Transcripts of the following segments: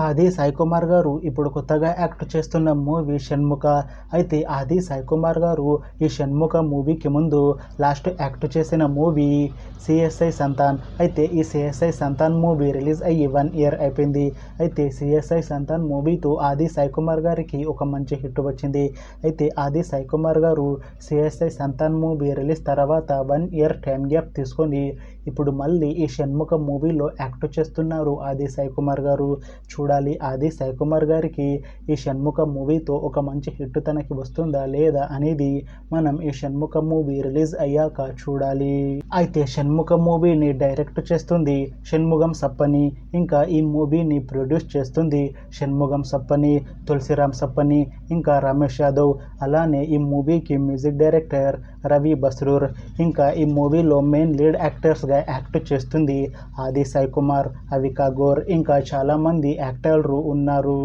ఆది సాయి కుమార్ గారు ఇప్పుడు కొత్తగా యాక్ట్ చేస్తున్న మూవీ షణ్ముఖ. అయితే ఆది సాయి కుమార్ గారు ఈ షణ్ముఖ మూవీకి ముందు లాస్ట్ యాక్ట్ చేసిన మూవీ సిఎస్ఐ సంతాన్. అయితే ఈ సిఎస్ఐ సంతాన్ మూవీ రిలీజ్ అయ్యి 1 ఇయర్ అయిపోయింది. అయితే సిఎస్ఐ సంతాన్ మూవీతో ఆది సాయి కుమార్ గారికి ఒక మంచి హిట్ వచ్చింది. అయితే ఆది సాయి కుమార్ గారు సిఎస్ఐ సంతాన్ మూవీ రిలీజ్ తర్వాత 1 ఇయర్ టైం గ్యాప్ తీసుకొని ఇప్పుడు మళ్ళీ ఈ షణ్ముఖ మూవీలో యాక్ట్ చేస్తున్నారు ఆది సాయి కుమార్ గారు. చూడాలి ఆది సాయి కుమార్ గారికి ఈ షణ్ముఖ మూవీతో ఒక మంచి హిట్ తనకి వస్తుందా లేదా అనేది మనం ఈ షణ్ముఖ మూవీ రిలీజ్ అయ్యాక చూడాలి. అయితే షణ్ముఖ మూవీని డైరెక్ట్ చేస్తుంది షణ్ముగం సప్పని. ఇంకా ఈ మూవీని ప్రొడ్యూస్ చేస్తుంది షణ్ముగం సప్పని, తులసిరామ్ సప్పని, ఇంకా రమేష్ యాదవ్. అలానే ఈ మూవీకి మ్యూజిక్ డైరెక్టర్ రవి బస్రూర్. ఇంకా ఈ మూవీలో మెయిన్ లీడ్ యాక్టర్స్గా యాక్ట్ చేస్తుంది ఆది సాయి కుమార్, అవికా గోర్, ఇంకా చాలామంది యాక్టర్లు ఉన్నారు.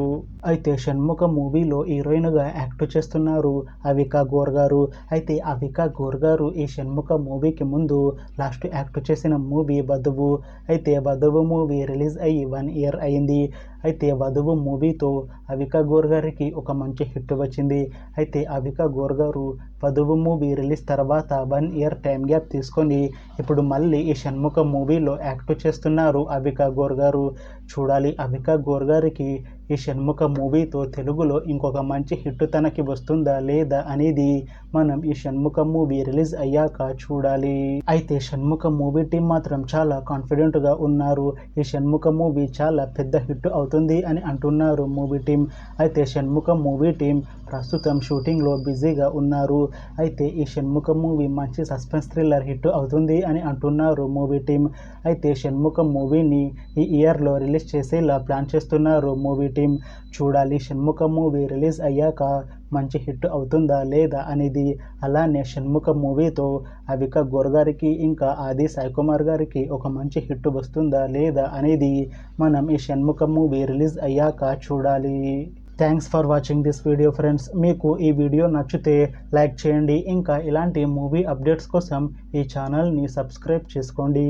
అయితే షణ్ముఖ మూవీలో హీరోయిన్గా యాక్ట్ చేస్తున్నారు అవికా గోర్ గారు. అయితే అవికా గోర్ గారు ఈ షణ్ముఖ మూవీకి ముందు లాస్ట్ యాక్ట్ చేసిన మూవీ వధువు. అయితే వధువు మూవీ రిలీజ్ అయ్యి 1 ఇయర్ అయింది. అయితే వధువు మూవీతో అవికా గోర్ గారికి ఒక మంచి హిట్ వచ్చింది. అయితే అవికా గోర్ గారు వధువు మూవీ రిలీజ్ తర్వాత 1 ఇయర్ టైం గ్యాప్ తీసుకొని ఇప్పుడు మళ్ళీ ఈ షణ్ముఖ మూవీలో యాక్ట్ చేస్తున్నారు అవికా గోర్ గారు. చూడాలి అవికా గోర్ గారికి ఈ షణ్ముఖ మూవీతో తెలుగులో ఇంకొక మంచి హిట్ తనకి వస్తుందా లేదా అనేది మనం ఈ షణ్ముఖ మూవీ రిలీజ్ అయ్యాక చూడాలి. అయితే షణ్ముఖ మూవీ టీం మాత్రం చాలా కాన్ఫిడెంట్గా ఉన్నారు. ఈ షణ్ముఖ మూవీ చాలా పెద్ద హిట్ అవుతుంది అని అంటున్నారు మూవీ టీం. అయితే షణ్ముఖ మూవీ టీం ప్రస్తుతం షూటింగ్లో బిజీగా ఉన్నారు. అయితే ఈ షణ్ముఖ మూవీ మంచి సస్పెన్స్ థ్రిల్లర్ హిట్ అవుతుంది అని అంటున్నారు మూవీ టీం. అయితే షణ్ముఖ మూవీని ఈ ఇయర్లో రిలీజ్ చేసేలా ప్లాన్ చేస్తున్నారు మూవీ టీం. చూడాలి షణ్ముఖ మూవీ రిలీజ్ అయ్యాక మంచి హిట్ అవుతుందా లేదా అనేది. అలానే షణ్ముఖ మూవీతో అవికా గోర్ గారికి ఇంకా ఆది సాయి కుమార్ గారికి ఒక మంచి హిట్ వస్తుందా లేదా అనేది మనం ఈ షణ్ముఖ మూవీ రిలీజ్ అయ్యాక చూడాలి. Thanks for watching this video friends. మీకు ఈ వీడియో నచ్చితే లైక్ చేయండి. ఇంకా ఇలాంటి మూవీ అప్డేట్స్ కోసం ఈ ఛానల్ని సబ్స్క్రైబ్ చేసుకోండి.